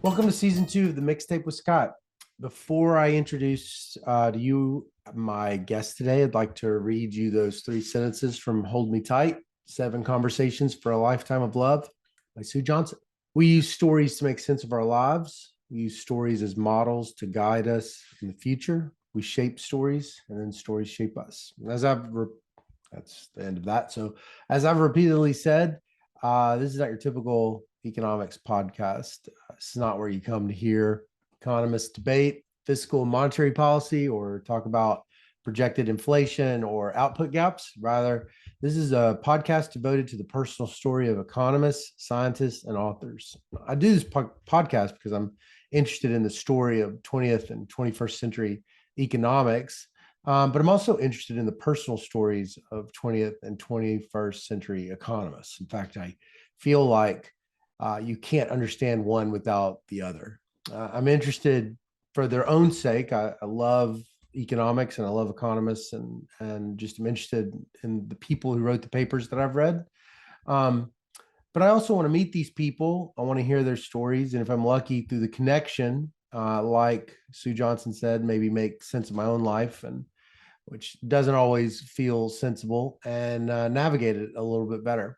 Welcome to season 2 of the Mixtape with Scott. Before I introduce to you my guest today, I'd like to read you those 3 sentences from Hold Me Tight, 7 Conversations for a Lifetime of Love by Sue Johnson. We use stories to make sense of our lives. We use stories as models to guide us in the future. We shape stories, and then stories shape us. That's the end of that. So as I've repeatedly said, this is not your typical economics podcast. It's not where you come to hear economists debate fiscal and monetary policy or talk about projected inflation or output gaps. Rather, this is a podcast devoted to the personal story of economists, scientists, and authors. I do this podcast because I'm interested in the story of 20th and 21st century economics, but I'm also interested in the personal stories of 20th and 21st century economists. In fact, I feel like you can't understand one without the other. I'm interested for their own sake. I love economics and I love economists, and just am interested in the people who wrote the papers that I've read. But I also want to meet these people. I want to hear their stories. And if I'm lucky through the connection, like Sue Johnson said, maybe make sense of my own life, and which doesn't always feel sensible, and navigate it a little bit better.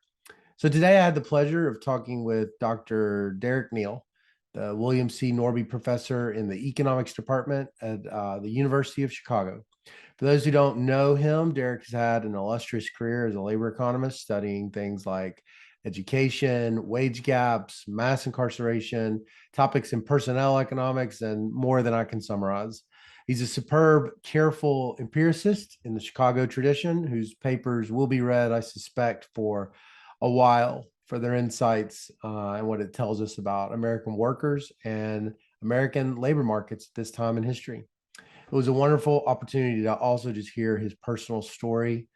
So today I had the pleasure of talking with Dr. Derek Neal, the William C. Norby Professor in the Economics Department at the University of Chicago. For those who don't know him, Derek has had an illustrious career as a labor economist, studying things like education, wage gaps, mass incarceration, topics in personnel economics, and more than I can summarize. He's a superb, careful empiricist in the Chicago tradition, whose papers will be read, I suspect, for a while for their insights and what it tells us about American workers and American labor markets at this time in history. It was a wonderful opportunity to also just hear his personal story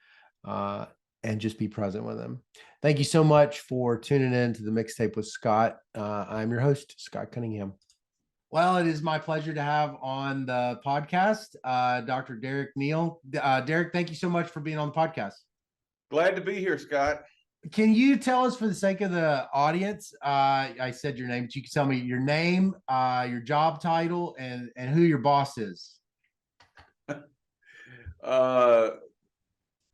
and just be present with him. Thank you so much for tuning in to the Mixtape with Scott. I'm your host, Scott Cunningham. Well, it is my pleasure to have on the podcast Dr. Derek Neal. Derek, thank you so much for being on the podcast. Glad to be here, Scott. Can you tell us, for the sake of the audience, I said your name, but you can tell me your name, your job title, and who your boss is. My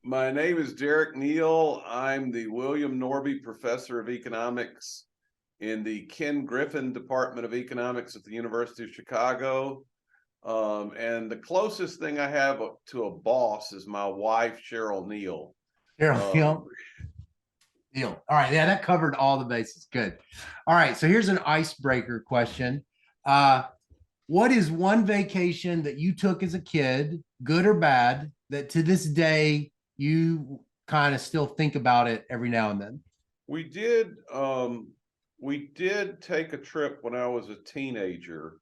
name is Derek Neal. I'm the William Norby Professor of Economics in the Ken Griffin Department of Economics at the University of Chicago. And the closest thing I have to a boss is my wife, Cheryl Neal. Neal. All right. Yeah, that covered all the bases. Good. All right. So here's an icebreaker question. What is one vacation that you took as a kid, good or bad, that to this day you kind of still think about it every now and then? We did take a trip when I was a teenager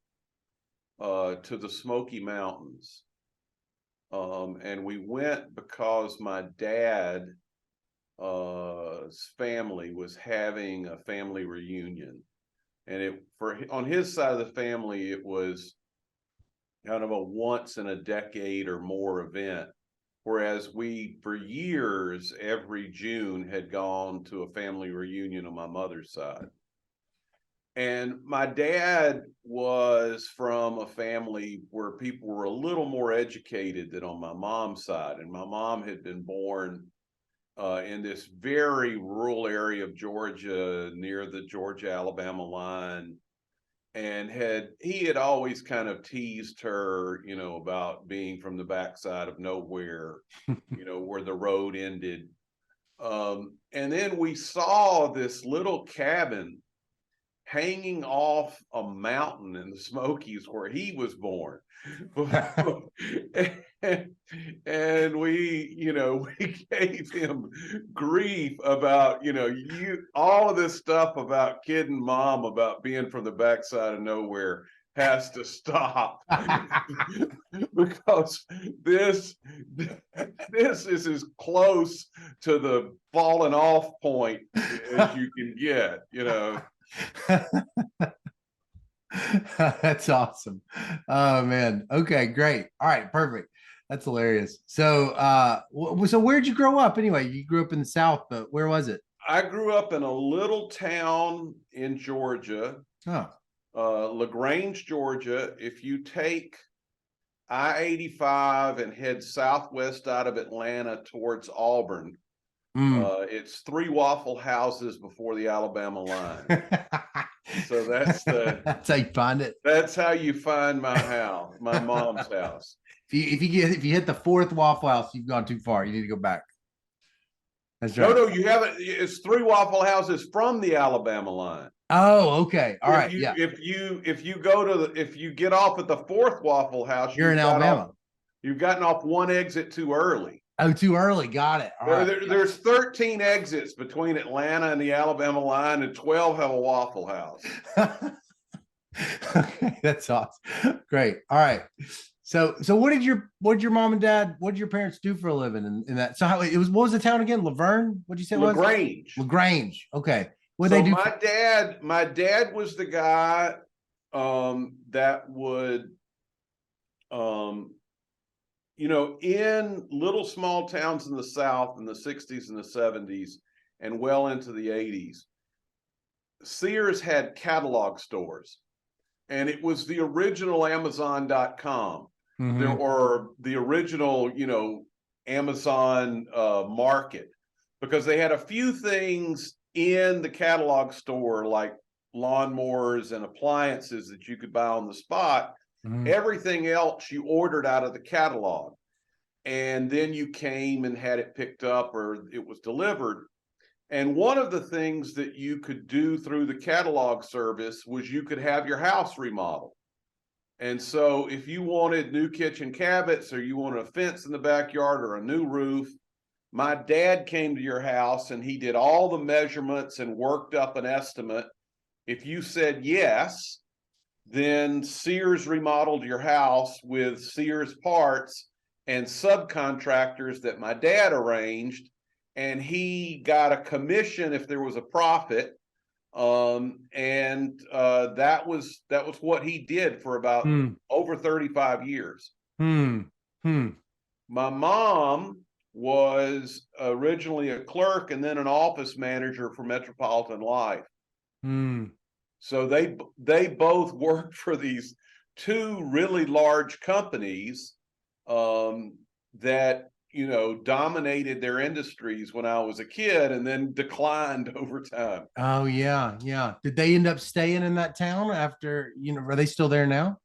to the Smoky Mountains. And we went because my dad's family was having a family reunion, and on his side of the family, it was kind of a once in a decade or more event, whereas we, for years, every June had gone to a family reunion on my mother's side. And my dad was from a family where people were a little more educated than on my mom's side, and my mom had been born in this very rural area of Georgia near the Georgia-Alabama line. And he had always kind of teased her, about being from the backside of nowhere, where the road ended. And then we saw this little cabin hanging off a mountain in the Smokies where he was born. And we gave him grief about, all of this stuff about kid and mom about being from the backside of nowhere has to stop. Because this is as close to the falling off point as you can get, That's awesome. Oh man. Okay, great. All right, perfect. That's hilarious. So so where'd you grow up anyway? You grew up in the South, but where was it? I grew up in a little town in Georgia. Oh. LaGrange, Georgia. If you take I-85 and head southwest out of Atlanta towards Auburn, it's 3 Waffle Houses before the Alabama line. So that's how you find it. That's how you find my house, my mom's house. If you hit the 4th Waffle House, you've gone too far. You need to go back. That's right. No, you haven't. It's 3 Waffle Houses from the Alabama line. Oh, okay. All right. Yeah. If you go to if you get off at the 4th Waffle House, You're in Alabama. You've gotten off one exit too early. Oh, too early. Got it. All right. There's 13 exits between Atlanta and the Alabama line, and 12 have a Waffle House. Okay, that's awesome. Great. All right. So what did your mom and dad, what did your parents do for a living in that? So how it was, what was the town again? Laverne? What'd you say it was? LaGrange. LaGrange. Okay. What So they do? my dad was the guy that would in little small towns in the South in the 60s and the 70s and well into the 80s, Sears had catalog stores, and it was the original Amazon.com. Or the original, Amazon market, because they had a few things in the catalog store like lawnmowers and appliances that you could buy on the spot. Everything else you ordered out of the catalog, and then you came and had it picked up or it was delivered. And one of the things that you could do through the catalog service was you could have your house remodeled. And so if you wanted new kitchen cabinets, or you wanted a fence in the backyard, or a new roof, my dad came to your house and he did all the measurements and worked up an estimate. If you said yes, then Sears remodeled your house with Sears parts and subcontractors that my dad arranged, and he got a commission if there was a profit. That was what he did for about over 35 years. My mom was originally a clerk and then an office manager for Metropolitan Life. So they both worked for these 2 really large companies that dominated their industries when I was a kid, and then declined over time. Oh yeah. Did they end up staying in that town after, are they still there now?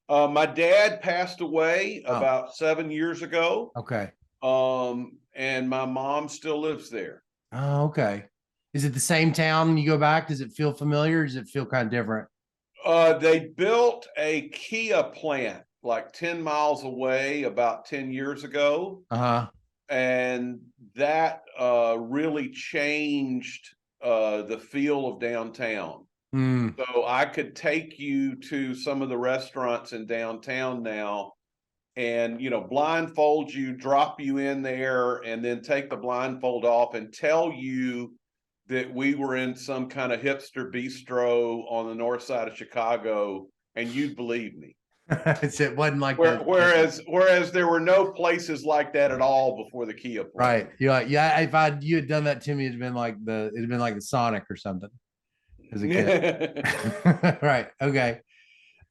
My dad passed away about 7 years ago. Okay. And my mom still lives there. Oh, okay. Is it the same town when you go back? Does it feel familiar? Or does it feel kind of different? They built a Kia plant like 10 miles away about 10 years ago. And that really changed the feel of downtown. So I could take you to some of the restaurants in downtown now and, blindfold you, drop you in there, and then take the blindfold off and tell you that we were in some kind of hipster bistro on the north side of Chicago, and you'd believe me. It wasn't like that. Whereas there were no places like that at all before the Kia plant. Right. Yeah. If you had done that to me, it'd been like the Sonic or something as a kid. Right. Okay.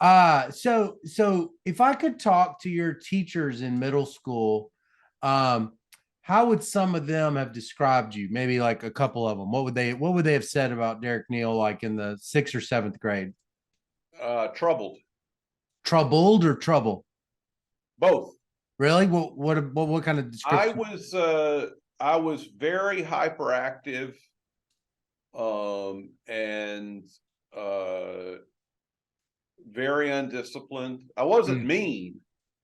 So if I could talk to your teachers in middle school, how would some of them have described you? Maybe like a couple of them. What would they have said about Derek Neal, like in the 6th or 7th grade? Troubled. Troubled or trouble? Both. Really? What kind of description? I was very hyperactive, and very undisciplined. I wasn't mean.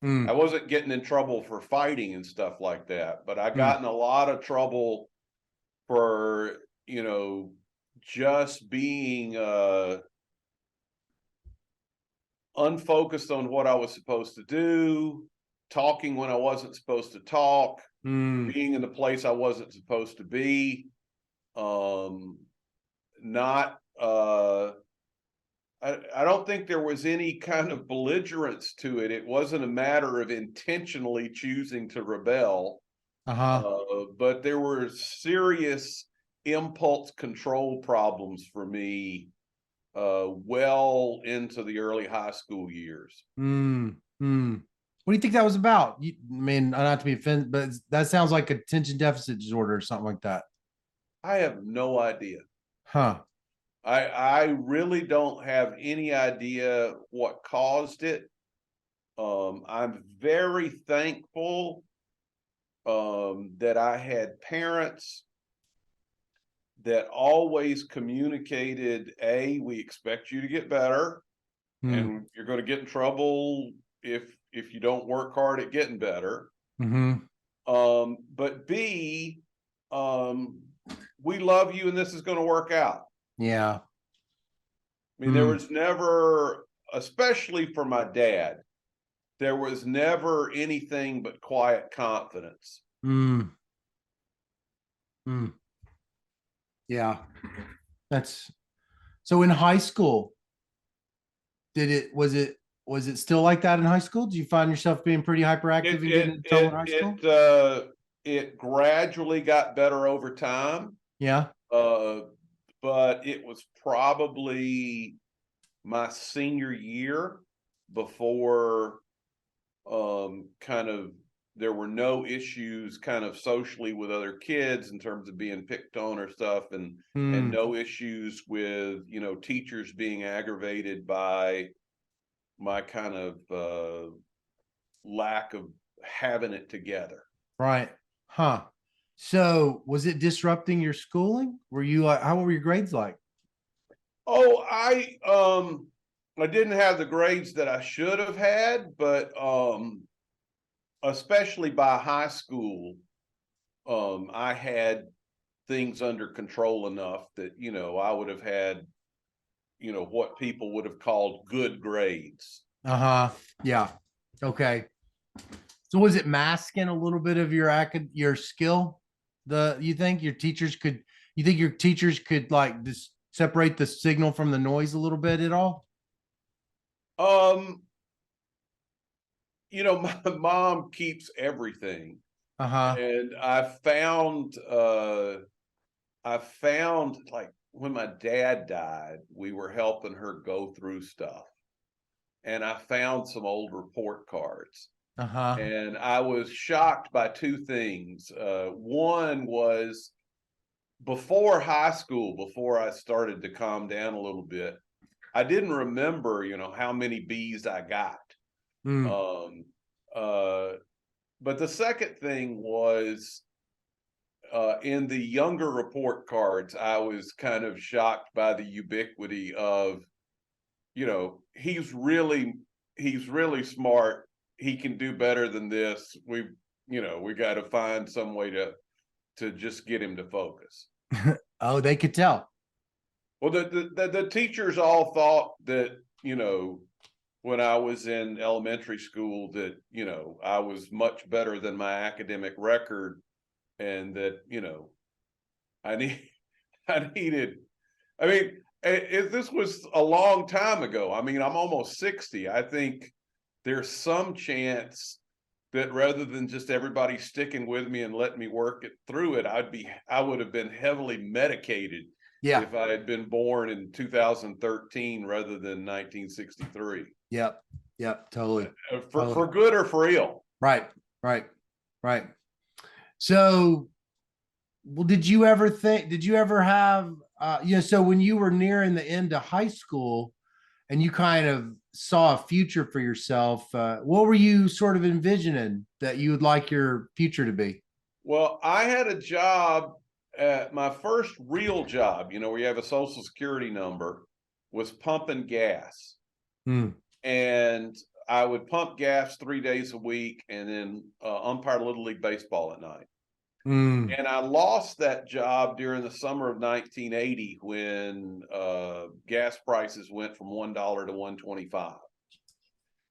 I wasn't getting in trouble for fighting and stuff like that, but I got in a lot of trouble for, just being unfocused on what I was supposed to do, talking when I wasn't supposed to talk, being in the place I wasn't supposed to be, not I don't think there was any kind of belligerence to it. It wasn't a matter of intentionally choosing to rebel, but there were serious impulse control problems for me well into the early high school years. Mm, mm. What do you think that was about? I mean, not to be offended, but that sounds like attention deficit disorder or something like that. I have no idea. Huh. I really don't have any idea what caused it. I'm very thankful that I had parents that always communicated, we expect you to get better, Mm, and you're going to get in trouble if you don't work hard at getting better. mm-hmm. But B, we love you and this is going to work out. Yeah. I mean, there was never, especially for my dad, there was never anything but quiet confidence. Mm, mm. Yeah. That's so in high school, was it still like that in high school? Did you find yourself being pretty hyperactive and getting into trouble in high school? It gradually got better over time. Yeah. But it was probably my senior year before kind of there were no issues kind of socially with other kids in terms of being picked on or stuff, and no issues with, you know, teachers being aggravated by my kind of lack of having it together. Right. Huh. So was it disrupting your schooling? Were you like, how were your grades like? Oh, I didn't have the grades that I should have had, but especially by high school, I had things under control enough that, you know, I would have had, you know, what people would have called good grades. Uh-huh. Yeah. Okay. So was it masking a little bit of your skill? You think your teachers could like just separate the signal from the noise a little bit at all? Um, you know, my mom keeps everything, Uh-huh. and I found like when my dad died, we were helping her go through stuff, and I found some old report cards. Uh-huh. And I was shocked by two things. One was before high school, before I started to calm down a little bit, I didn't remember, you know, how many B's I got. Mm. Um, uh, but the second thing was in the younger report cards, I was kind of shocked by the ubiquity of, you know, he's really smart. He can do better than this. We got to find some way to just get him to focus. Oh, they could tell. Well, the teachers all thought that, you know, when I was in elementary school that, you know, I was much better than my academic record, and that, you know, I need I needed. I mean, if this was a long time ago, I mean, I'm almost 60. I think there's some chance that rather than just everybody sticking with me and letting me work it through it, I would have been heavily medicated if I had been born in 2013 rather than 1963. Yep. Totally. For good or for ill. Right. So, well, did you ever have, so when you were nearing the end of high school and you kind of saw a future for yourself, what were you sort of envisioning that you would like your future to be? Well, I had a job at my first real job, you know, where you have a social security number, was pumping gas. And I would pump gas 3 days a week and then umpire Little League Baseball at night. And I lost that job during the summer of 1980 when gas prices went from $1 to $1.25.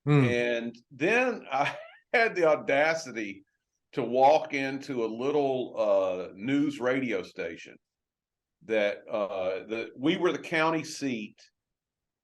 And then I had the audacity to walk into a little news radio station that we were the county seat.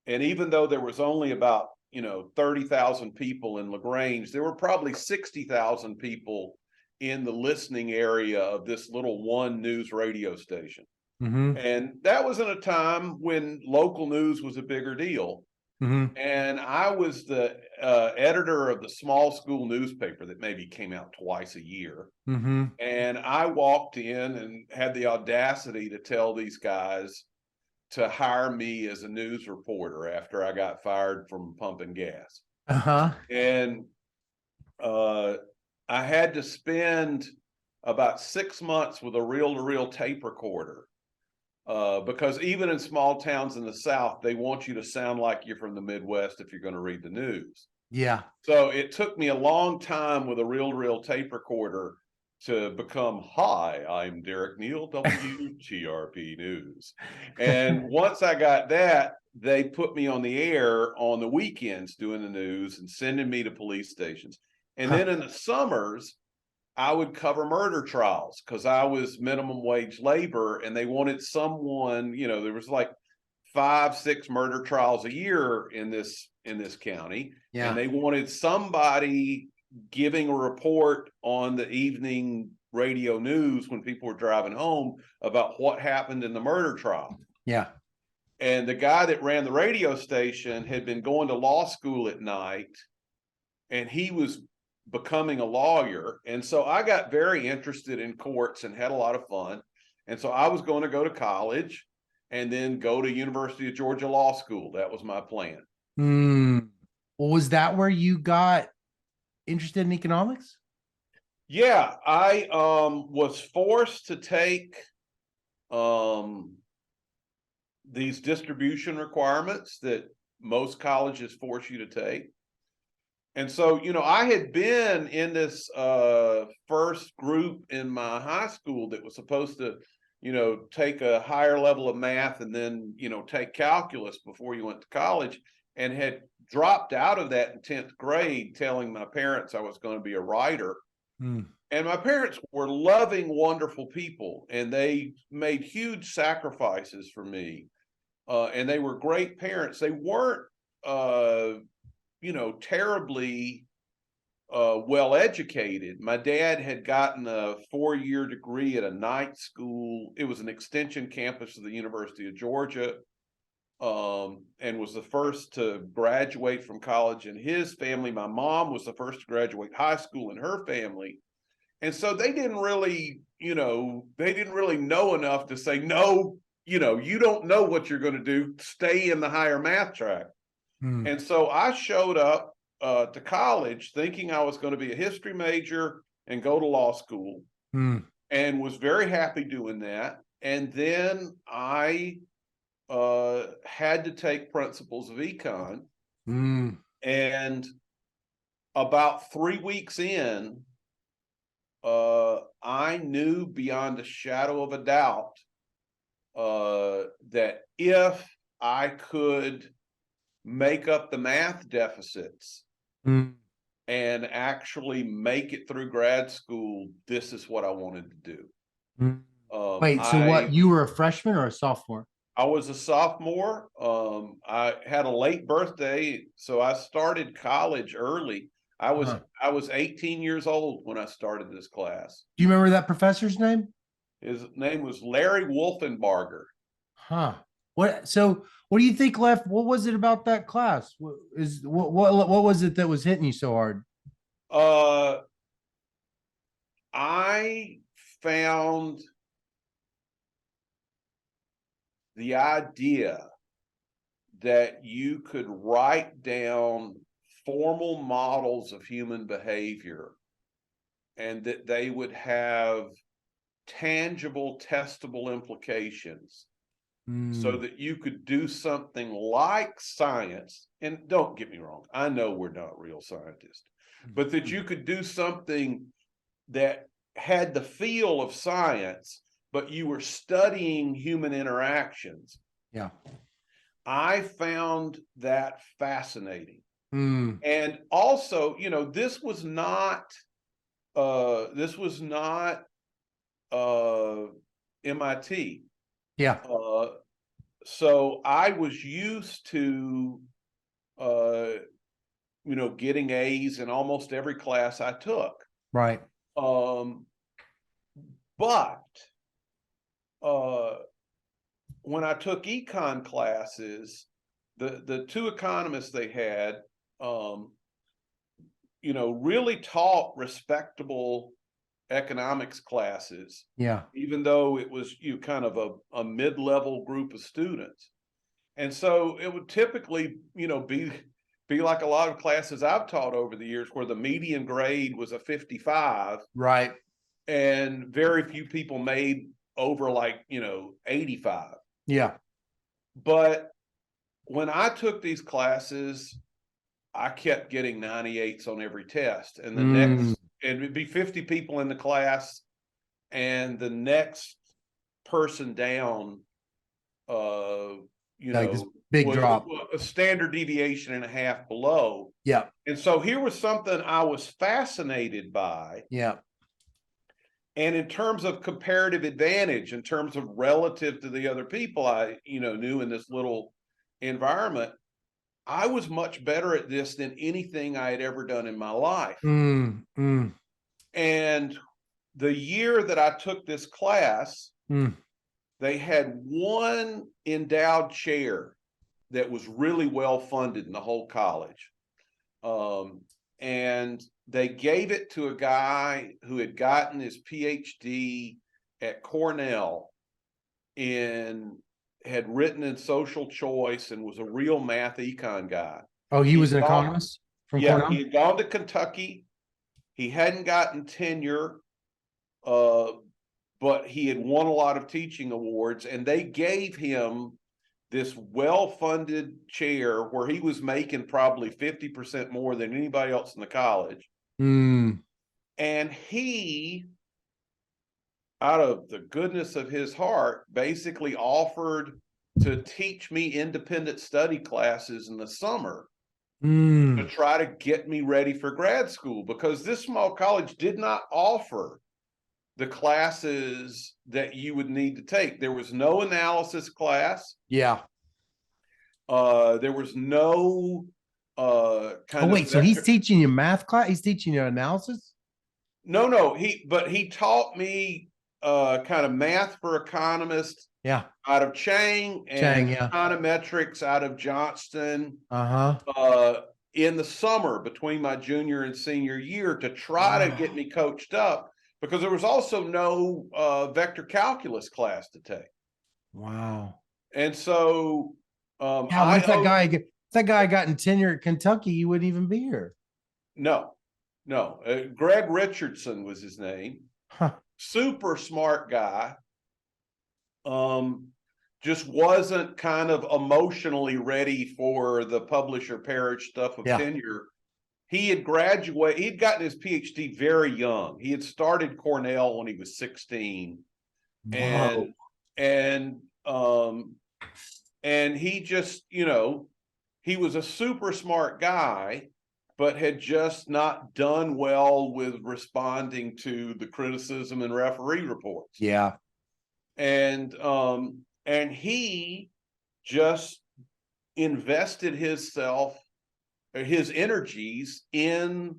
And even though there was only about, you know, 30,000 people in LaGrange, there were probably 60,000 people in the listening area of this little one news radio station. Mm-hmm. And that was in a time when local news was a bigger deal. Mm-hmm. And I was the editor of the small school newspaper that maybe came out twice a year. Mm-hmm. And I walked in and had the audacity to tell these guys to hire me as a news reporter after I got fired from pumping gas. Uh-huh. And I had to spend about 6 months with a reel-to-reel tape recorder. Because even in small towns in the South, they want you to sound like you're from the Midwest if you're going to read the news. Yeah. So it took me a long time with a reel-to-reel tape recorder to become, hi, I'm Derek Neal, WTRP News. And once I got that, they put me on the air on the weekends doing the news and sending me to police stations. And then in the summers, I would cover murder trials because I was minimum wage labor and they wanted someone, there was like 5-6 murder trials a year in this county. Yeah. And they wanted somebody giving a report on the evening radio news when people were driving home about what happened in the murder trial. Yeah. And the guy that ran the radio station had been going to law school at night, and he was becoming a lawyer. And so I got very interested in courts and had a lot of fun. And so I was going to go to college and then go to University of Georgia Law School. That was my plan. Well, was that where you got interested in economics? Yeah, I was forced to take these distribution requirements that most colleges force you to take. And so, I had been in this first group in my high school that was supposed to, take a higher level of math and then, take calculus before you went to college, and had dropped out of that in 10th grade, telling my parents I was going to be a writer. And my parents were loving, wonderful people, and they made huge sacrifices for me. And they were great parents. They weren't, terribly well educated. My dad had gotten a 4-year degree at a night school. It was an extension campus of the University of Georgia, and was the first to graduate from college in his family. My mom was the first to graduate high school in her family. And so they didn't really know enough to say, no, you don't know what you're going to do. Stay in the higher math track. And so I showed up to college thinking I was going to be a history major and go to law school, and was very happy doing that. And then I had to take principles of econ. And about 3 weeks in, I knew beyond a shadow of a doubt that if I could make up the math deficits and actually make it through grad school, this is what I wanted to do. Wait, so what? You were a freshman or a sophomore? I was a sophomore. I had a late birthday, so I started college early. I was 18 years old when I started this class. Do you remember that professor's name? His name was Larry Wolfenbarger. Huh. What do you think left? What was it about that class? What was it that was hitting you so hard? I found the idea that you could write down formal models of human behavior and that they would have tangible, testable implications, so that you could do something like science. And don't get me wrong, I know we're not real scientists, but that you could do something that had the feel of science, but you were studying human interactions. Yeah. I found that fascinating. And also, this was not MIT. Yeah. So I was used to getting A's in almost every class I took. Right. But when I took econ classes, the two economists they had, really taught respectable economics classes. Yeah. Even though it was kind of a mid-level group of students. And so it would typically, be like a lot of classes I've taught over the years where the median grade was a 55. Right. And very few people made over 85. Yeah. But when I took these classes, I kept getting 98s on every test. And and it'd be 50 people in the class, and the next person down, this big drop, a standard deviation and a half below. Yeah. And so here was something I was fascinated by. Yeah. And in terms of comparative advantage, in terms of relative to the other people I, knew in this little environment, I was much better at this than anything I had ever done in my life. And the year that I took this class, they had one endowed chair that was really well funded in the whole college. And they gave it to a guy who had gotten his PhD at Cornell and had written in social choice and was a real math econ guy. Oh, he was an economist from Cornell? He had gone to Kentucky. He hadn't gotten tenure, but he had won a lot of teaching awards, and they gave him this well-funded chair where he was making probably 50% more than anybody else in the college. And he, out of the goodness of his heart, basically offered to teach me independent study classes in the summer to try to get me ready for grad school, because this small college did not offer the classes that you would need to take. There was no analysis class. Yeah. There was no so he's teaching you math class? He's teaching you analysis? No, he taught me kind of math for economists. Yeah. Out of Chang and econometrics out of Johnston. In the summer between my junior and senior year to try to get me coached up, because there was also no vector calculus class to take. Wow. And so if that guy got in tenure at Kentucky, you wouldn't even be here. No. Greg Richardson was his name. Super smart guy. Just wasn't kind of emotionally ready for the publisher parish stuff of tenure. He had graduated, he'd gotten his PhD very young. He had started Cornell when he was 16. And he just, he was a super smart guy, but had just not done well with responding to the criticism and referee reports. Yeah. And he just invested his energies in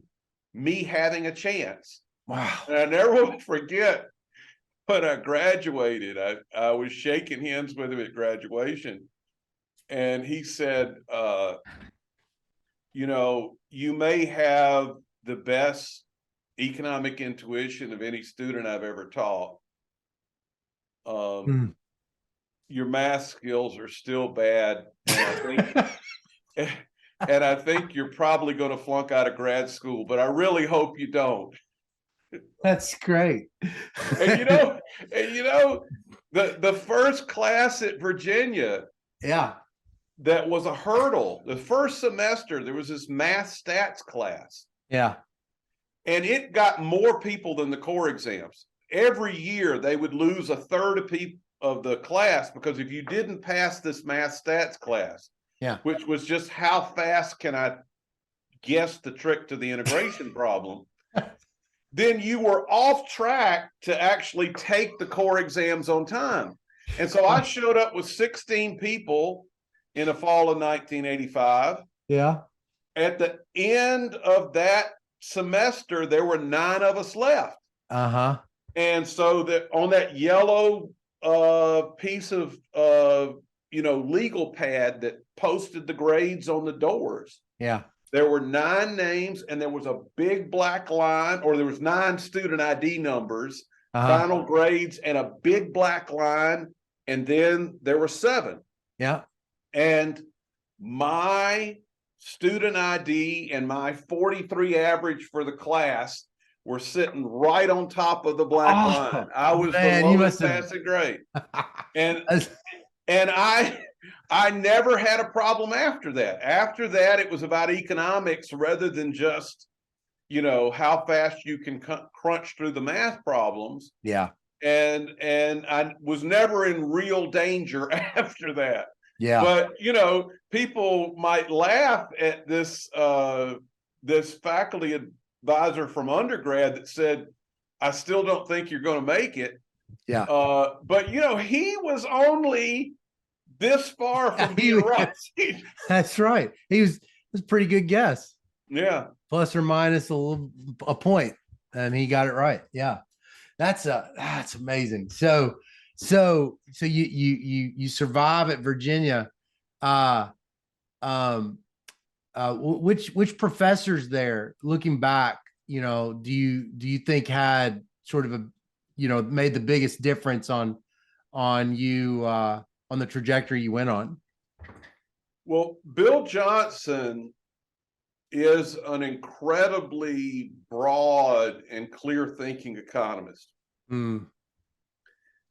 me having a chance. Wow. And I never will forget when I graduated, I was shaking hands with him at graduation. And he said, you may have the best economic intuition of any student I've ever taught. Your math skills are still bad, and I think you're probably going to flunk out of grad school, but I really hope you don't. That's great. And the first class at Virginia, that was a hurdle. The first semester, there was this math stats class. Yeah. And it got more people than the core exams. Every year they would lose a third of the class, because if you didn't pass this math stats class, which was just how fast can I guess the trick to the integration problem, then you were off track to actually take the core exams on time. And so I showed up with 16 people in the fall of 1985. Yeah. At the end of that semester, there were 9 of us left. And so that on that yellow piece of legal pad that posted the grades on the doors. Yeah. There were 9 names, and there was a big black line, or there was 9 student ID numbers, final grades, and a big black line, and then there were 7. Yeah. And my student ID and my 43 average for the class were sitting right on top of the black line. I was the lowest passing grade. And I never had a problem after that. After that, it was about economics rather than just, how fast you can crunch through the math problems. Yeah. And I was never in real danger after that. Yeah. But, people might laugh at this faculty advisor from undergrad that said, I still don't think you're going to make it. Yeah. But, he was only this far from being right. That's right. It was a pretty good guess. Yeah. Plus or minus a point. And he got it right. Yeah. That's amazing. So you survive at Virginia. Which professors there, looking back, do you think had sort of made the biggest difference on you on the trajectory you went on? Well, Bill Johnson is an incredibly broad and clear thinking economist. Mm.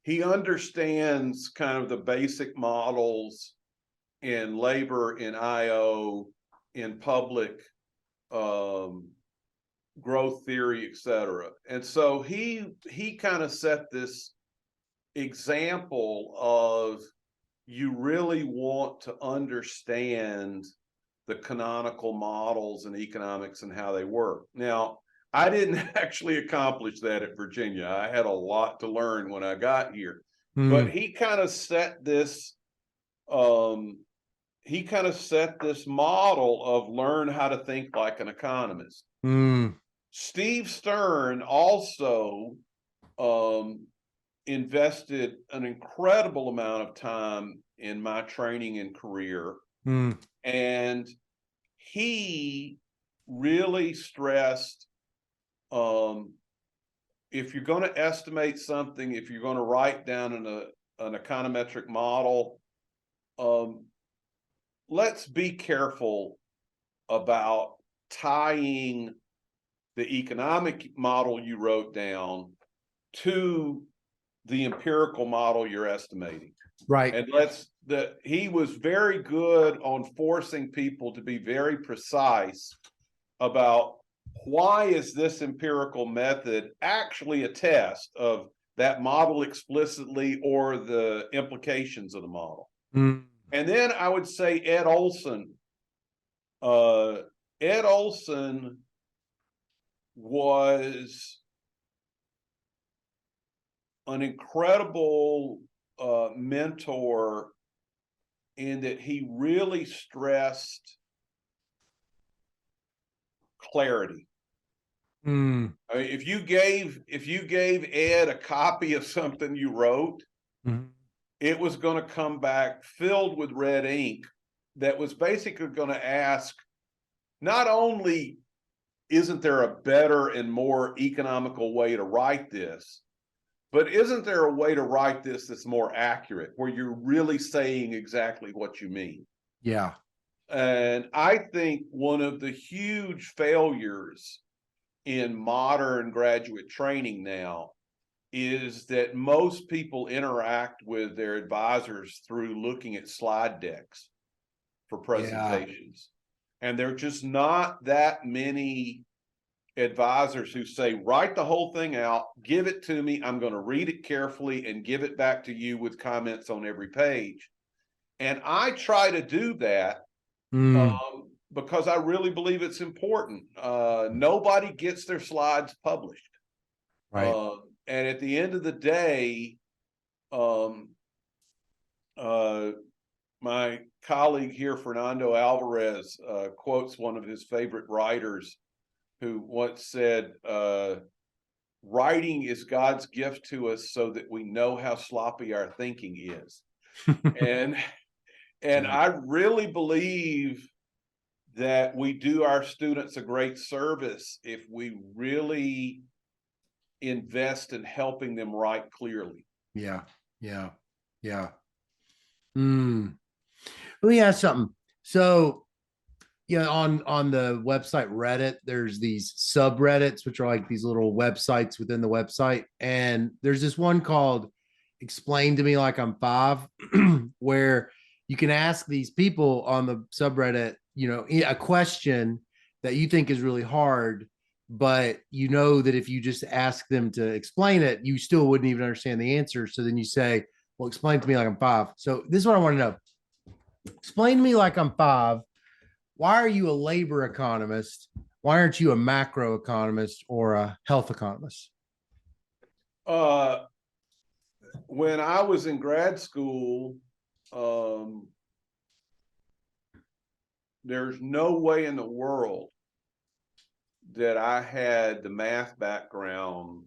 He understands kind of the basic models in labor, in IO, in public growth theory, etc. And so he kind of set this example of, you really want to understand the canonical models in economics and how they work. Now, I didn't actually accomplish that at Virginia. I had a lot to learn when I got here. But he kind of set this model of learn how to think like an economist. Steve Stern also invested an incredible amount of time in my training and career. And he really stressed, if you're going to estimate something, if you're going to write down an econometric model, let's be careful about tying the economic model you wrote down to the empirical model you're estimating. Right. And he was very good on forcing people to be very precise about, why is this empirical method actually a test of that model explicitly or the implications of the model? And then I would say Ed Olson. Ed Olson was an incredible mentor in that he really stressed clarity. I mean, if you gave Ed a copy of something you wrote, it was going to come back filled with red ink that was basically going to ask, not only isn't there a better and more economical way to write this, but isn't there a way to write this that's more accurate, where you're really saying exactly what you mean? Yeah. And I think one of the huge failures in modern graduate training now is that most people interact with their advisors through looking at slide decks for presentations. And there are just not that many advisors who say, write the whole thing out, give it to me, I'm going to read it carefully and give it back to you with comments on every page. And I try to do that because I really believe it's important. Nobody gets their slides published. Right. And at the end of the day, my colleague here, Fernando Alvarez, quotes one of his favorite writers who once said, writing is God's gift to us so that we know how sloppy our thinking is. And I really believe that we do our students a great service if we really invest in helping them write clearly. Yeah. Yeah. Yeah. Let me ask something. So, on the website Reddit, there's these subreddits, which are like these little websites within the website. And there's this one called Explain to Me Like I'm Five, where you can ask these people on the subreddit, a question that you think is really hard, but you know that if you just ask them to explain it, you still wouldn't even understand the answer. So then you say, well, explain to me like I'm five. So this is what I want to know. Explain to me like I'm five. Why are you a labor economist? Why aren't you a macro economist or a health economist? When I was in grad school, there's no way in the world that I had the math background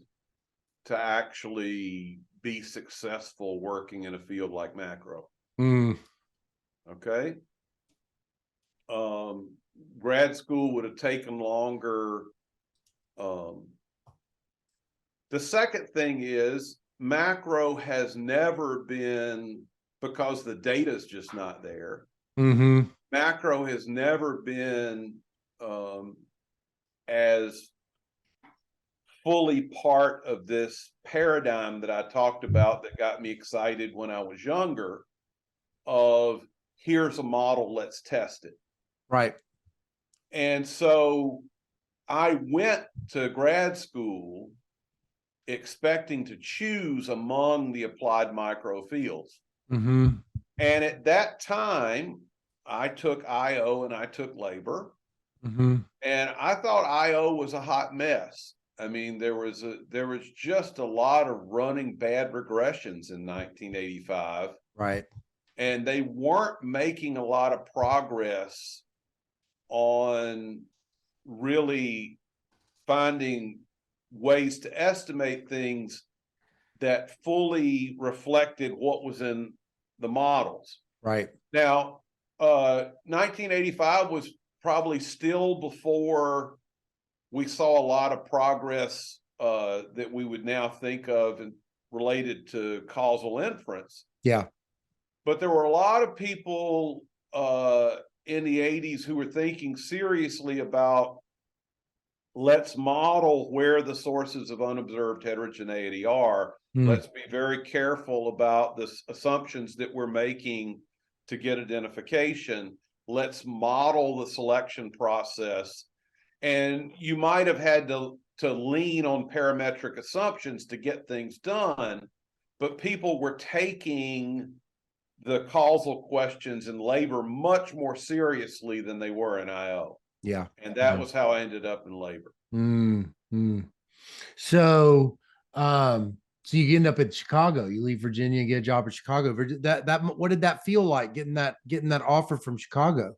to actually be successful working in a field like macro. Okay. Grad school would have taken longer. The second thing is macro has never been, because the data is just not there. Macro has never been as fully part of this paradigm that I talked about that got me excited when I was younger of here's a model, let's test it. Right. And so I went to grad school expecting to choose among the applied micro fields. And at that time, I took IO and I took labor. And I thought IO was a hot mess. I mean, there was just a lot of running bad regressions in 1985. Right. And they weren't making a lot of progress on really finding ways to estimate things that fully reflected what was in the models. Right. Now, 1985 was probably still before we saw a lot of progress that we would now think of and related to causal inference. Yeah. But there were a lot of people in the 80s who were thinking seriously about let's model where the sources of unobserved heterogeneity are. Let's be very careful about the assumptions that we're making to get identification. Let's model the selection process. And you might have had to lean on parametric assumptions to get things done, but people were taking the causal questions in labor much more seriously than they were in IO. Yeah. And that was how I ended up in labor. So, so you end up in Chicago. You leave Virginia and get a job in Chicago. What did that feel like getting that offer from Chicago?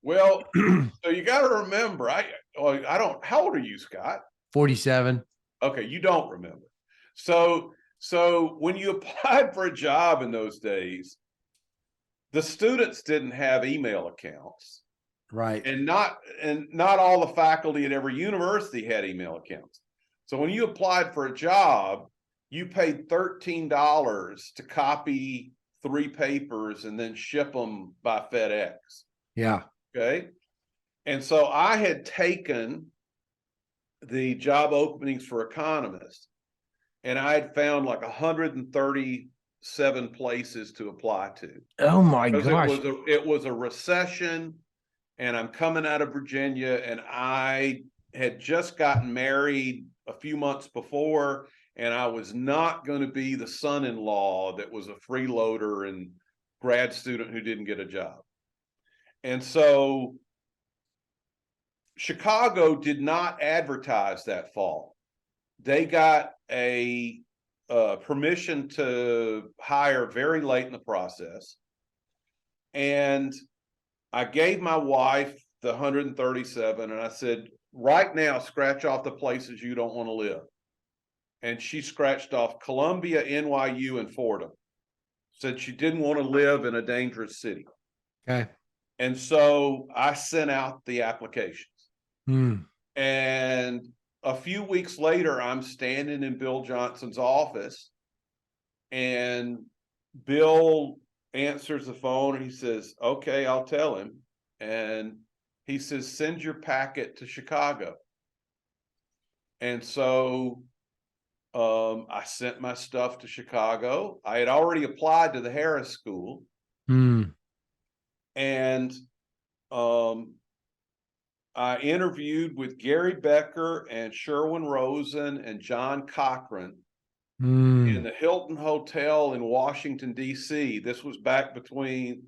Well, so you got to remember, I don't. How old are you, Scott? 47. Okay, you don't remember. So when you applied for a job in those days, the students didn't have email accounts. Right. And not all the faculty at every university had email accounts. So when you applied for a job, you paid $13 to copy 3 papers and then ship them by FedEx. Yeah. Okay. And so I had taken the job openings for economists, and I had found like 137 places to apply to. Oh my gosh. It was a recession, and I'm coming out of Virginia, and I had just gotten married a few months before, and I was not going to be the son-in-law that was a freeloader and grad student who didn't get a job. And so Chicago did not advertise that fall. They got a permission to hire very late in the process. And I gave my wife the 137, and I said, right now, scratch off the places you don't want to live. and she scratched off Columbia, NYU, and Fordham. Said she didn't want to live in a dangerous city. Okay. And so I sent out the applications. Hmm. And a few weeks later, I'm standing in Bill Johnson's office, and Bill answers the phone and he says, okay, I'll tell him. And he says, send your packet to Chicago. And so I sent my stuff to Chicago. I had already applied to the Harris School. Hmm. And I interviewed with Gary Becker and Sherwin Rosen and John Cochran in the Hilton Hotel in Washington, D.C. This was back between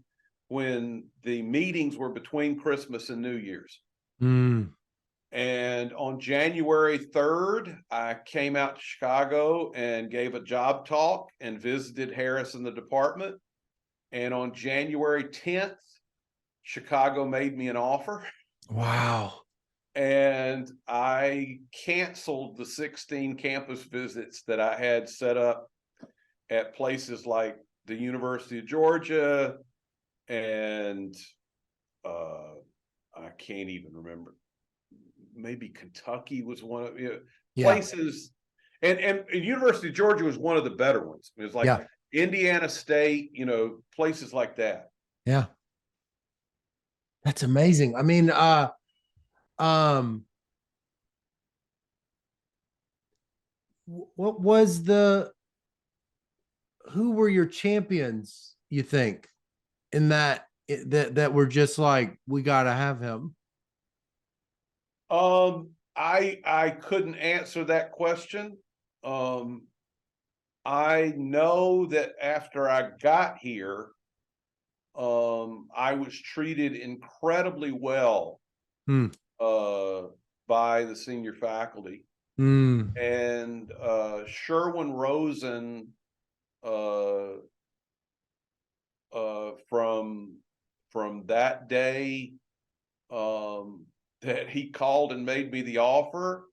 when the meetings were between Christmas and New Year's. And on January 3rd, I came out to Chicago and gave a job talk and visited Harris in the department. And on January 10th, Chicago made me an offer. Wow. And I canceled the 16 campus visits that I had set up at places like the University of Georgia and I can't even remember. Maybe Kentucky was one of places. And University of Georgia was one of the better ones. It was like Indiana State, places like that. Yeah. That's amazing. I mean, what was who were your champions, you think, in that were just like, we gotta have him? I couldn't answer that question. I know that after I got here, I was treated incredibly well by the senior faculty. And Sherwin Rosen from that day that he called and made me the offer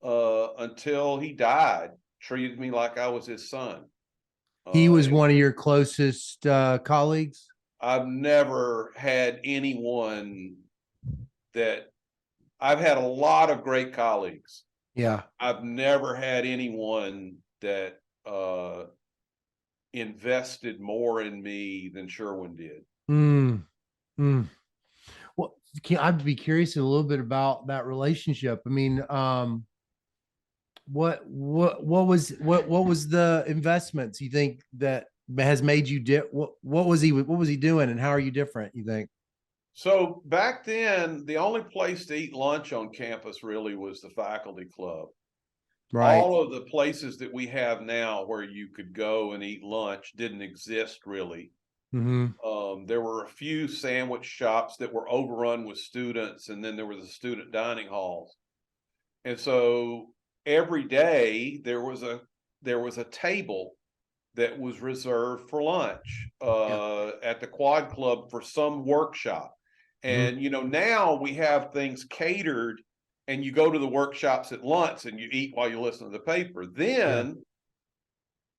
until he died, treated me like I was his son. He was one of your closest colleagues? I've never had anyone that I've had a lot of great colleagues. Yeah. I've never had anyone that invested more in me than Sherwin did. Well, I'd be curious a little bit about that relationship. I mean, what was the investments you think that has made you what was he doing, and how are you different, you think? So back then, the only place to eat lunch on campus really was the faculty club. Right. All of the places that we have now where you could go and eat lunch didn't exist really. There were a few sandwich shops that were overrun with students, and then there were the student dining halls. And so every day there was a table that was reserved for lunch at the Quad Club for some workshop. And now we have things catered, and you go to the workshops at lunch and you eat while you listen to the paper. Then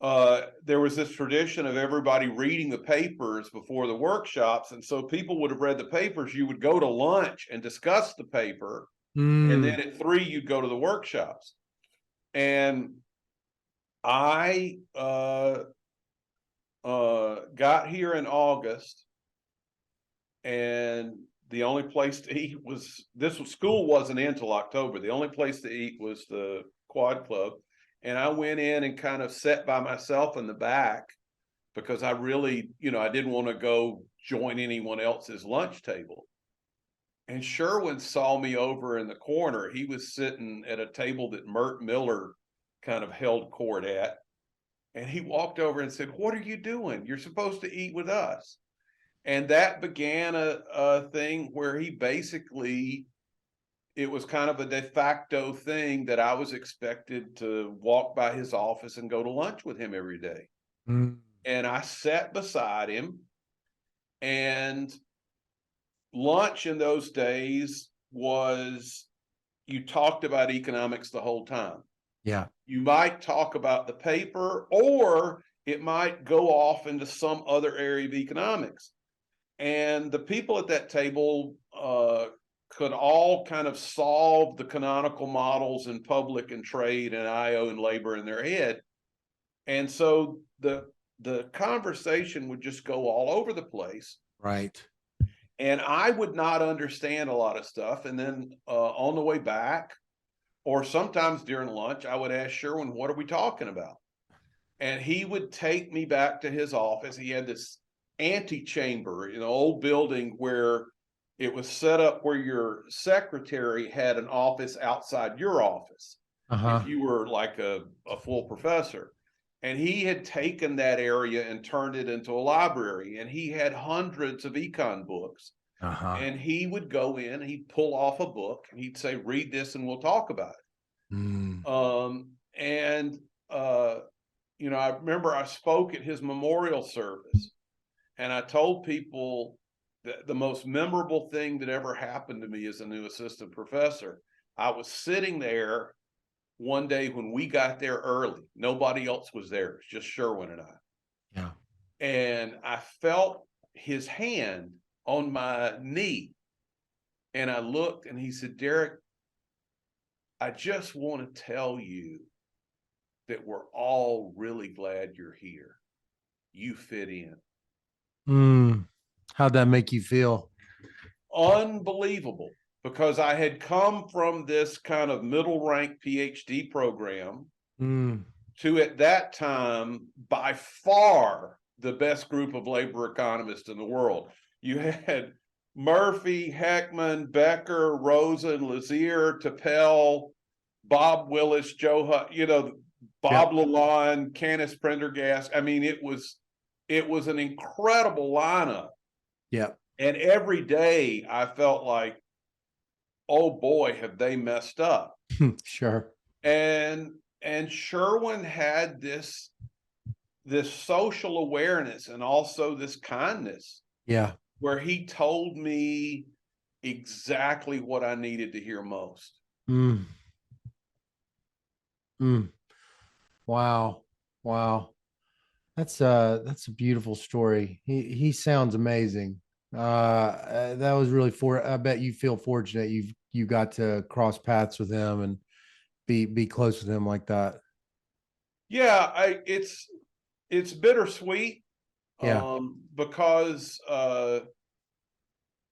there was this tradition of everybody reading the papers before the workshops. And so people would have read the papers. You would go to lunch and discuss the paper. And then at 3, you'd go to the workshops. And I got here in August, and the only place to eat school wasn't until October. The only place to eat was the Quad Club. And I went in and kind of sat by myself in the back because I really, I didn't want to go join anyone else's lunch table. And Sherwin saw me over in the corner. He was sitting at a table that Mert Miller kind of held court at. And he walked over and said, "What are you doing? You're supposed to eat with us." And that began a thing where he basically, it was kind of a de facto thing that I was expected to walk by his office and go to lunch with him every day. And I sat beside him, and lunch in those days was, you talked about economics the whole time. Yeah. You might talk about the paper, or it might go off into some other area of economics. And the people at that table could all kind of solve the canonical models in public and trade and IO and labor in their head. And so the conversation would just go all over the place. Right. And I would not understand a lot of stuff. And then on the way back, or sometimes during lunch, I would ask Sherwin, what are we talking about? And he would take me back to his office. He had this antechamber in an old building where it was set up where your secretary had an office outside your office if Uh-huh. you were like a full professor. And he had taken that area and turned it into a library. And he had hundreds of econ books. Uh-huh. And he would go in, he'd pull off a book, and he'd say, read this and we'll talk about Mm. it. And you know, I remember I spoke at his memorial service, and I told people that the most memorable thing that ever happened to me as a new assistant professor, I was sitting there one day when we got there early. Nobody else was there. It was just Sherwin and I. Yeah. And I felt his hand on my knee. And I looked, and he said, Derek, I just want to tell you that we're all really glad you're here. You fit in. Mm. How'd that make you feel? Unbelievable, because I had come from this kind of middle rank PhD program Mm. to, at that time, by far the best group of labor economists in the world. You had Murphy, Heckman, Becker, Rosen, Lazier, Tappel, Bob Willis, Joe, you know, Bob Yep. Lalonde, Canis Prendergast. I mean, it was an incredible lineup. Yep. And every day I felt like, oh boy, have they messed up. Sure. And Sherwin had this social awareness and also this kindness Yeah. where he told me exactly what I needed to hear most. Mm. Mm. Wow. Wow. That's a beautiful story. He sounds amazing. That was really I bet you feel fortunate you got to cross paths with him and be close with him like that. Yeah, it's bittersweet Yeah. because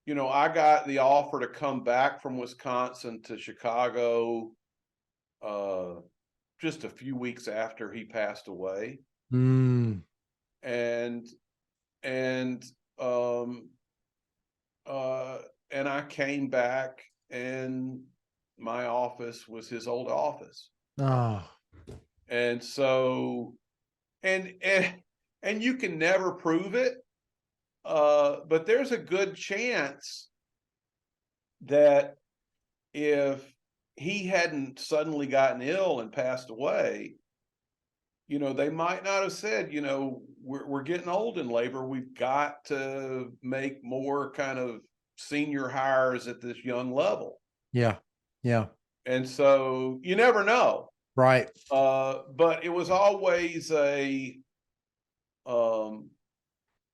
you know, I got the offer to come back from Wisconsin to Chicago uh, just a few weeks after he passed away, Mm. and and um, uh, and I came back, and my office was his old office, Oh. and so and and and you can never prove it, but there's a good chance that if he hadn't suddenly gotten ill and passed away, you know, they might not have said, you know, we're getting old in labor. We've got to make more kind of senior hires at this young level. Yeah. Yeah. And so you never know. Right. But it was always I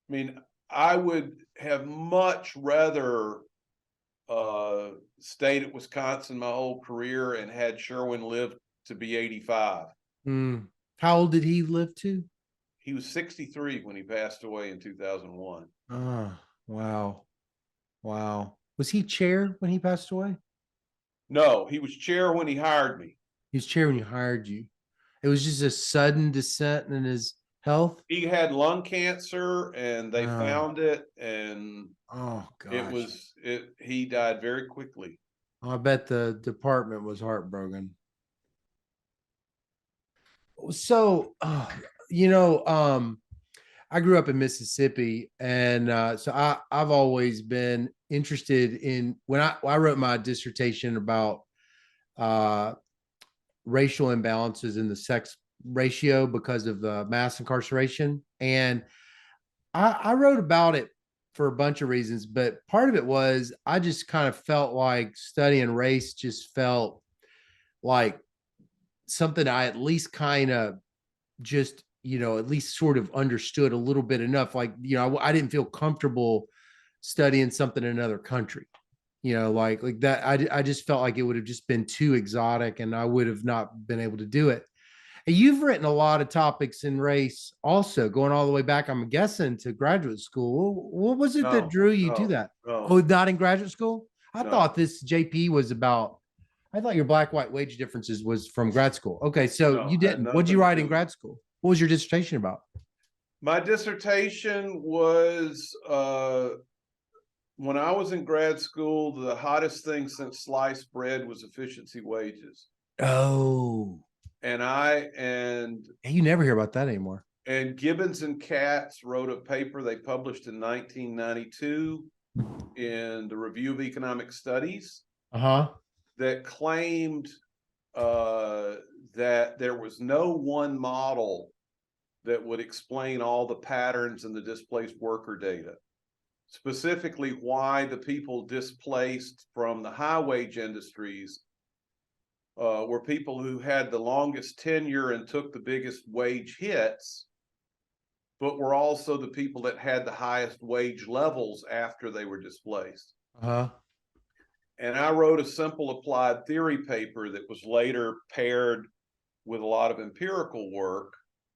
mean, I would have much rather stayed at Wisconsin my whole career and had Sherwin lived to be 85. Mm. How old did he live to? He was 63 when he passed away in 2001. Oh, wow. Wow. Was he chair when he passed away? No, he was chair when he hired me. He was chair when he hired you. It was just a sudden descent in his health. He had lung cancer and they Oh, found it, and oh it gosh. was it he died very quickly. I bet the department was heartbroken. So, I grew up in Mississippi, and so I've always been interested in when I wrote my dissertation about uh, racial imbalances in the sex ratio because of mass incarceration, and I wrote about it for a bunch of reasons, but part of it was I just kind of felt like studying race just felt like something I at least kind of just, at least sort of understood a little bit enough. Like, I didn't feel comfortable studying something in another country, like that. I just felt like it would have just been too exotic and I would have not been able to do it. And you've written a lot of topics in race also, going all the way back, I'm guessing, to graduate school. What was it that No, drew you to no, that? no, Oh, not in graduate school? I no, thought this JP was about, I thought your black white wage differences was from grad school. Okay, so no, you had didn't. What'd you nothing to write in do with it. grad school? What was your dissertation about? My dissertation was when I was in grad school, the hottest thing since sliced bread was efficiency wages. Oh, And I and hey, you never hear about that anymore. and Gibbons and Katz wrote a paper they published in 1992 in the Review of Economic Studies Uh-huh. that claimed that there was no one model that would explain all the patterns in the displaced worker data, specifically why the people displaced from the high wage industries were people who had the longest tenure and took the biggest wage hits, but were also the people that had the highest wage levels after they were displaced. Uh-huh. And I wrote a simple applied theory paper that was later paired with a lot of empirical work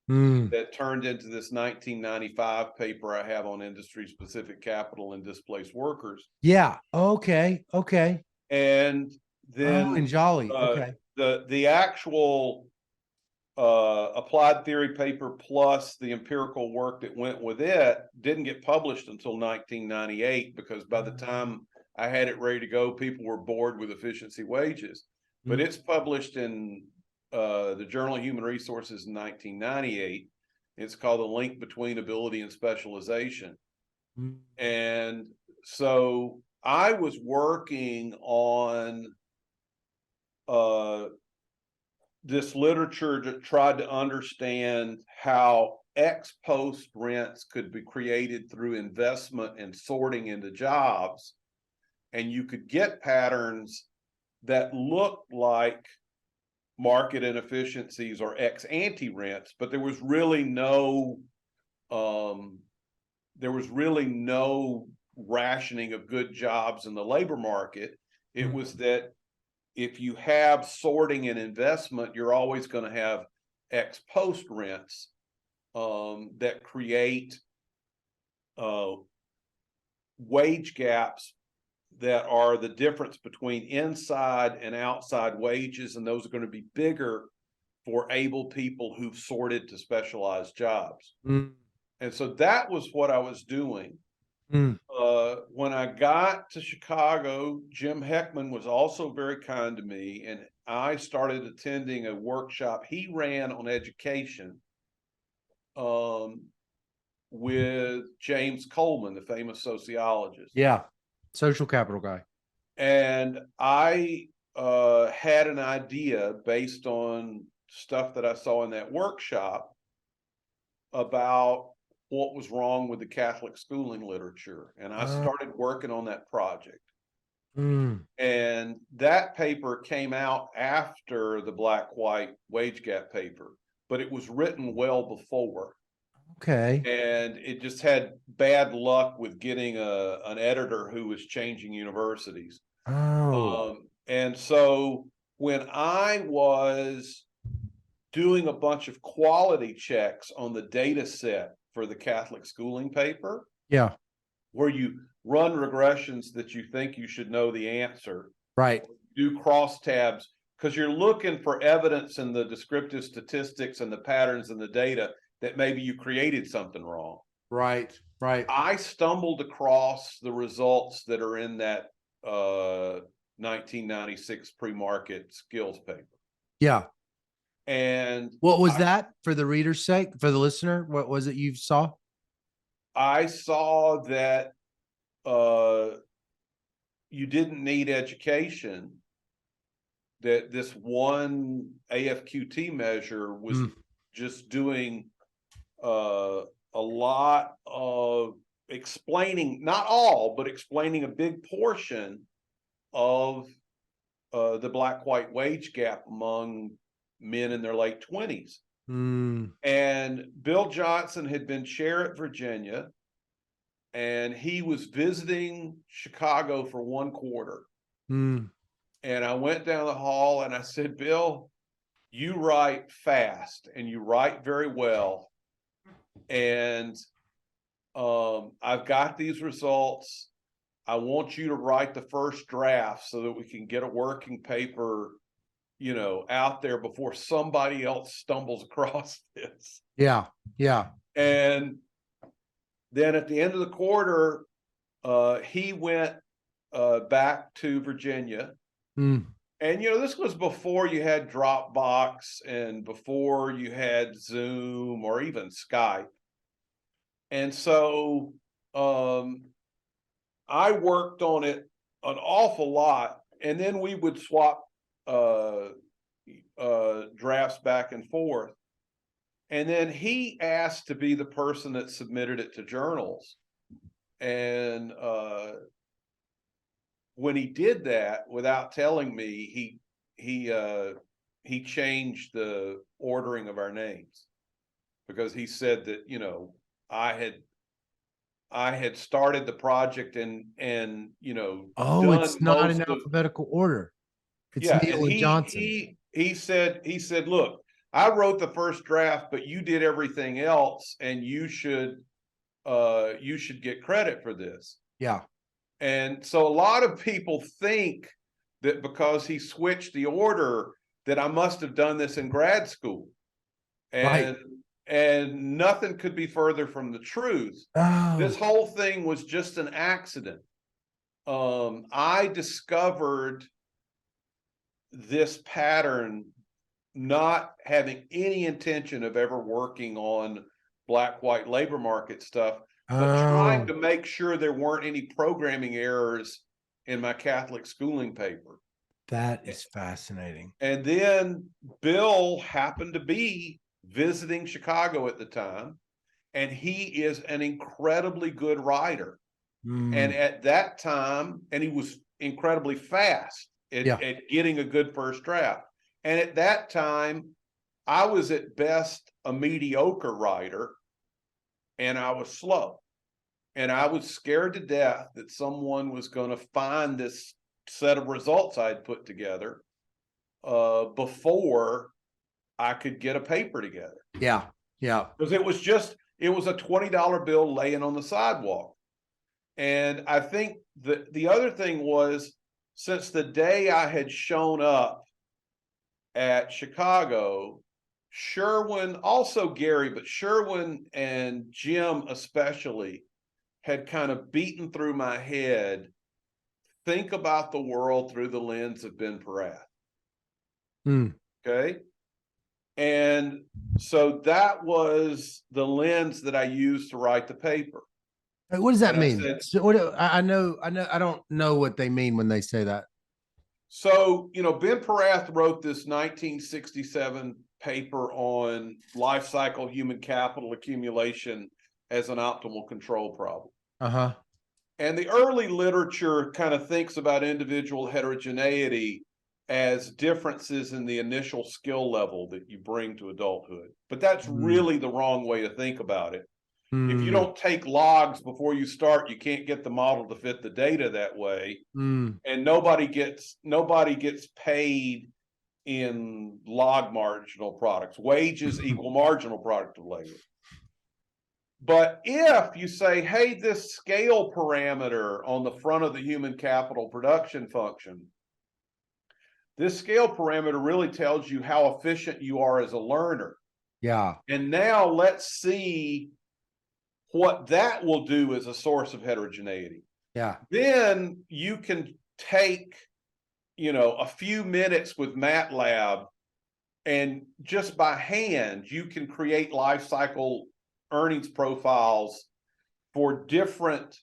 that turned into this 1995 paper I have on industry specific capital and displaced workers. Yeah. Okay. Okay. And Oh, then and Jolly. Okay. the actual applied theory paper plus the empirical work that went with it didn't get published until 1998, because by the time I had it ready to go, people were bored with efficiency wages. But it's published in the Journal of Human Resources in 1998. It's called The Link Between Ability and Specialization. And so I was working on this literature that tried to understand how ex post rents could be created through investment and sorting into jobs. And you could get patterns that looked like market inefficiencies or ex ante rents, but there was really no rationing of good jobs in the labor market. It was that if you have sorting and investment, you're always going to have ex post rents that create wage gaps that are the difference between inside and outside wages, and those are going to be bigger for able people who've sorted to specialized jobs. And so that was what I was doing. When I got to Chicago, Jim Heckman was also very kind to me, and I started attending a workshop he ran on education with James Coleman, the famous sociologist. Yeah. Social capital guy. And I had an idea based on stuff that I saw in that workshop about what was wrong with the Catholic schooling literature. And I started working on that project. And that paper came out after the black-white wage gap paper, but it was written well before. Okay. And it just had bad luck with getting an editor who was changing universities. And so when I was doing a bunch of quality checks on the data set for the Catholic schooling paper, Yeah. where you run regressions that you think you should know the answer, Right. do crosstabs, because you're looking for evidence in the descriptive statistics and the patterns in the data that maybe you created something wrong. Right. Right. I stumbled across the results that are in that 1996 pre-market skills paper. Yeah. And What was that for the reader's sake, for the listener? What was it you saw? I saw that you didn't need education, that this one AFQT measure was just doing a lot of explaining, not all, but explaining a big portion of the black-white wage gap among men in their late 20s. Mm. And Bill Johnson had been chair at Virginia, and he was visiting Chicago for 1 quarter. Mm. And I went down the hall and I said, Bill, you write fast and you write very well. And I've got these results. I want you to write the first draft so that we can get a working paper, out there before somebody else stumbles across this. Yeah. Yeah. And then at the end of the quarter, he went back to Virginia. Mm. And, this was before you had Dropbox and before you had Zoom or even Skype. And so I worked on it an awful lot. And then we would swap drafts back and forth. And then he asked to be the person that submitted it to journals. And when he did that without telling me, he changed the ordering of our names, because he said that I had started the project and Oh, done it's not in most of, alphabetical order. It's yeah. Neal and Johnson. He said, look, I wrote the first draft, but you did everything else, and you should get credit for this. Yeah. And so a lot of people think that because he switched the order that I must have done this in grad school. And and nothing could be further from the truth. Oh. This whole thing was just an accident. I discovered this pattern not having any intention of ever working on black-white labor market stuff, but trying to make sure there weren't any programming errors in my Catholic schooling paper. That is fascinating. And then Bill happened to be visiting Chicago at the time, and he is an incredibly good writer. And at that time, and he was incredibly fast at getting a good first draft. And at that time, I was at best a mediocre writer, and I was slow. And I was scared to death that someone was going to find this set of results I'd put together before I could get a paper together. Yeah. Yeah. Because it was a $20 bill laying on the sidewalk. And I think the other thing was, since the day I had shown up at Chicago, Sherwin, also Gary, but Sherwin and Jim especially, had kind of beaten through my head, think about the world through the lens of Ben Perath. Okay. And so that was the lens that I used to write the paper. What does that mean? I don't know what they mean when they say that. So, Ben Perath wrote this 1967 paper on life cycle human capital accumulation as an optimal control problem. Uh-huh. And the early literature kind of thinks about individual heterogeneity as differences in the initial skill level that you bring to adulthood. But that's really the wrong way to think about it. If you don't take logs before you start, you can't get the model to fit the data that way. And nobody gets paid in log marginal products. Wages equal marginal product of labor. But if you say, hey, this scale parameter on the front of the human capital production function, this scale parameter really tells you how efficient you are as a learner. Yeah. And now let's see what that will do as a source of heterogeneity. Yeah. Then you can take, a few minutes with MATLAB, and just by hand, you can create life cycle earnings profiles for different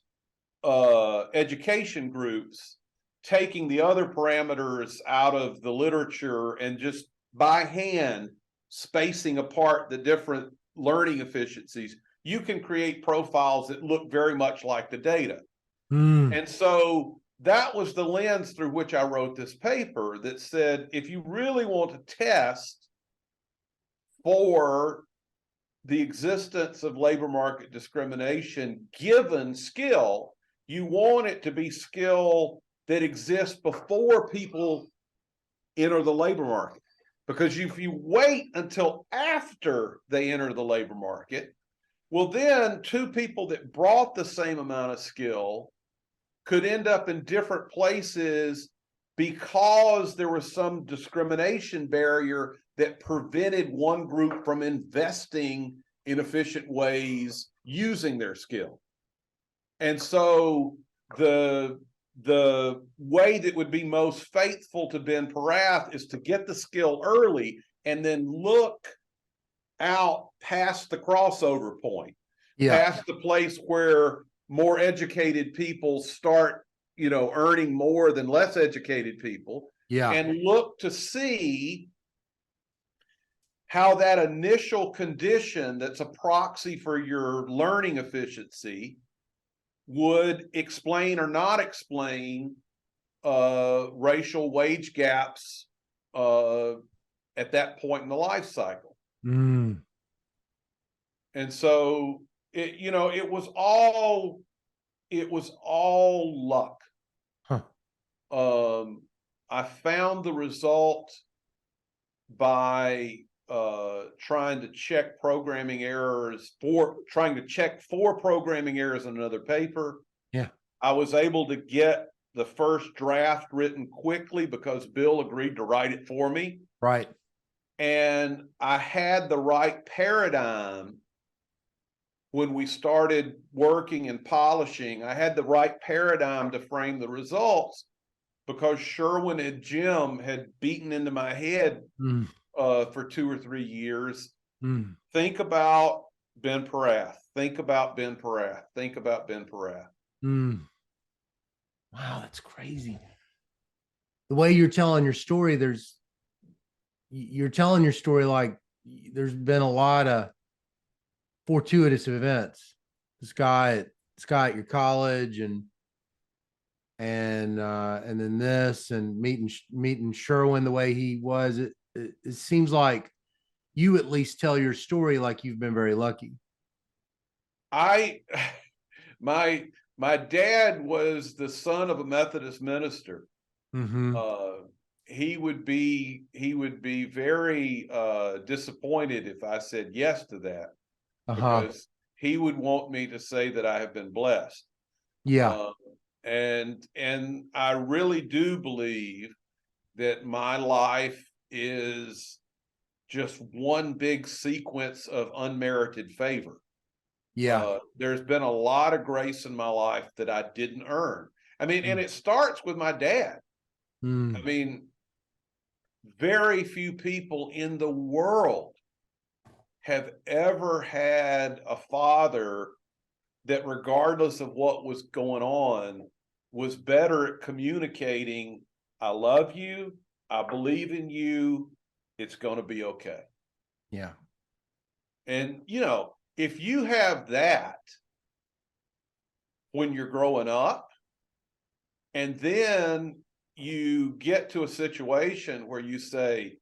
education groups, taking the other parameters out of the literature and just by hand spacing apart the different learning efficiencies. You can create profiles that look very much like the data. And so that was the lens through which I wrote this paper that said, if you really want to test for the existence of labor market discrimination given skill. You want it to be skill that exists before people enter the labor market. Because if you wait until after they enter the labor market, well, then two people that brought the same amount of skill could end up in different places because there was some discrimination barrier that prevented one group from investing in efficient ways using their skill. And so the way that would be most faithful to Ben Perath is to get the skill early and then look out past the crossover point, past the place where more educated people start, earning more than less educated people, and look to see how that initial condition that's a proxy for your learning efficiency would explain or not explain racial wage gaps at that point in the life cycle. And so it was all luck. I found the result by trying to check programming errors for programming errors in another paper. I was able to get the first draft written quickly because Bill agreed to write it for me. Right. And I had the right paradigm when we started working and polishing. I had the right paradigm to frame the results because Sherwin and Jim had beaten into my head for 2 or 3 years. Think about Ben Perath. Think about Ben Perath. Think about Ben Perath. Wow, that's crazy. The way you're telling your story, you're telling your story like there's been a lot of fortuitous events. This guy at your college and then this and meeting Sherwin the way he was. It seems like you at least tell your story like you've been very lucky. My dad was the son of a Methodist minister. He would be very disappointed if I said yes to that, because he would want me to say that I have been blessed. And I really do believe that my life is just one big sequence of unmerited favor. There's been a lot of grace in my life that I didn't earn. I mean, and it starts with my dad. I mean, very few people in the world have ever had a father that, regardless of what was going on, was better at communicating, I love you, I believe in you, it's going to be okay. And, if you have that when you're growing up, and then you get to a situation where you say,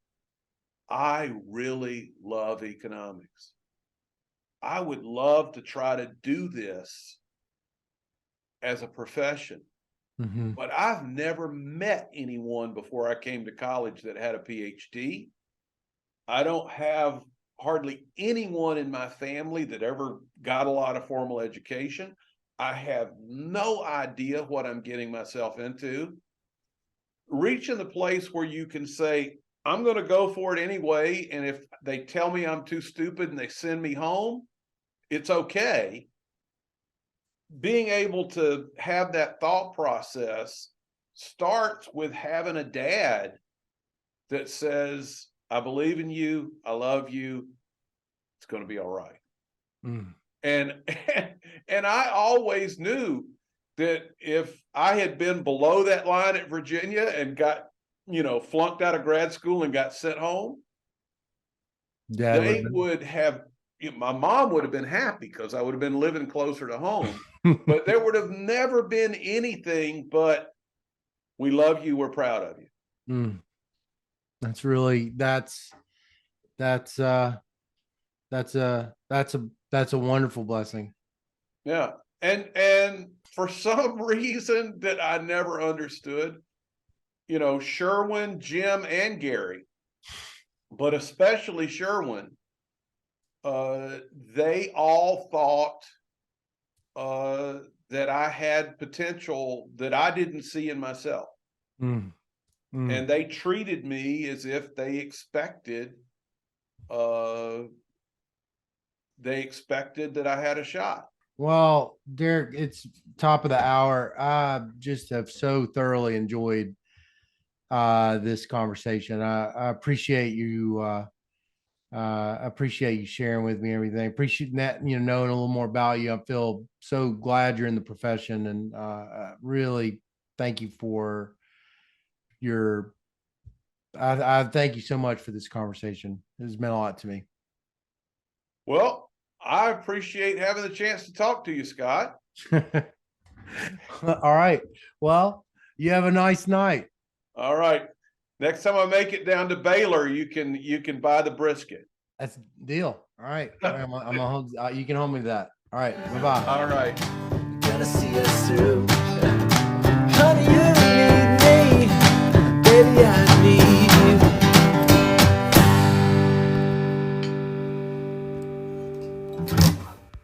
I really love economics. I would love to try to do this as a profession. But I've never met anyone before I came to college that had a PhD. I don't have hardly anyone in my family that ever got a lot of formal education. I have no idea what I'm getting myself into. Reaching the place where you can say, I'm going to go for it anyway, and if they tell me I'm too stupid and they send me home, it's okay. Being able to have that thought process starts with having a dad that says, I believe in you, I love you, it's going to be all right. And I always knew that if I had been below that line at Virginia and got, flunked out of grad school and got sent home, they would have, my mom would have been happy because I would have been living closer to home, but there would have never been anything but, we love you, we're proud of you. That's That's a wonderful blessing. Yeah. And for some reason that I never understood, Sherwin, Jim, and Gary, but especially Sherwin, they all thought that I had potential that I didn't see in myself. Mm, mm. And they treated me as if they expected that I had a shot. Well, Derek, it's top of the hour. I just have so thoroughly enjoyed this conversation. I appreciate you. Appreciate you sharing with me everything. Appreciate that, knowing a little more about you. I feel so glad you're in the profession, and really thank you for your. I thank you so much for this conversation. It has meant a lot to me. Well, I appreciate having the chance to talk to you, Scott. All right. Well, you have a nice night. All right. Next time I make it down to Baylor, you can buy the brisket. That's deal. All right. I'm gonna hold. You can hold me to that. All right. Bye bye. All right. Gotta see us through. Honey, you need me. Baby, I need